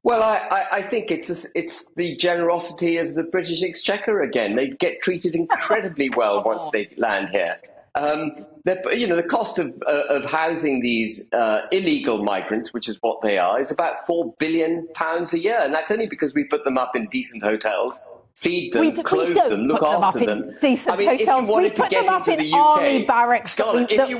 Well, I think it's the generosity of the British Exchequer again. They get treated incredibly well once they land here. The cost of housing these illegal migrants, which is what they are, is about £4 billion a year, and that's only because we put them up in decent hotels, feed them, clothe them, look after them. Decent hotels. We put them up in army barracks. Scott, if you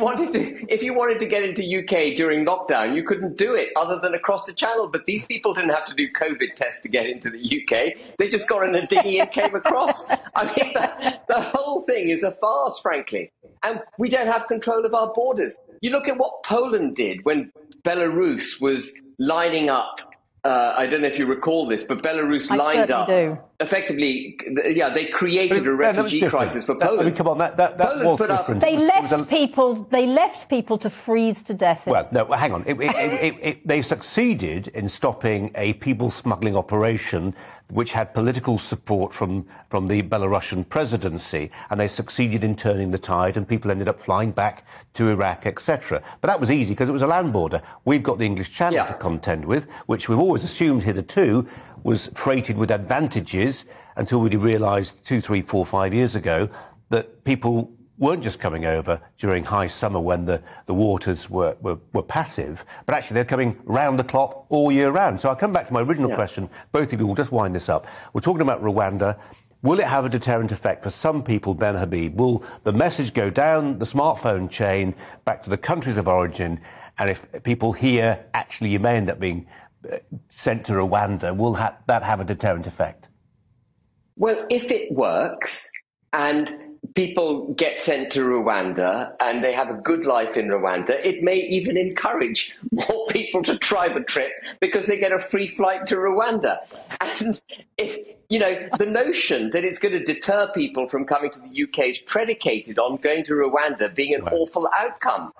wanted to get into UK during lockdown, you couldn't do it other than across the channel. But these people didn't have to do COVID tests to get into the UK. They just got in a dinghy and came across. I mean, the whole thing is a farce, frankly. And we don't have control of our borders. You look at what Poland did when Belarus was lining up. I don't know if you recall this, but Belarus lined up. Effectively, they created a refugee crisis for Poland. I mean, come on, that was different. They left people to freeze to death. Well, no, hang on. They succeeded in stopping a people smuggling operation which had political support from the Belarusian presidency, and they succeeded in turning the tide, and people ended up flying back to Iraq, etc. But that was easy because it was a land border. We've got the English Channel to contend with, which we've always assumed hitherto was freighted with advantages until we realised 2, 3, 4, 5 years ago that people weren't just coming over during high summer when the waters were passive, but actually they're coming round the clock all year round. So I'll come back to my original question. Both of you will just wind this up. We're talking about Rwanda. Will it have a deterrent effect for some people, Ben Habib? Will the message go down the smartphone chain back to the countries of origin? And if people here, actually, you may end up being sent to Rwanda, will that have a deterrent effect? Well, if it works and people get sent to Rwanda and they have a good life in Rwanda, it may even encourage more people to try the trip because they get a free flight to Rwanda. And the notion that it's going to deter people from coming to the UK is predicated on going to Rwanda being an awful outcome.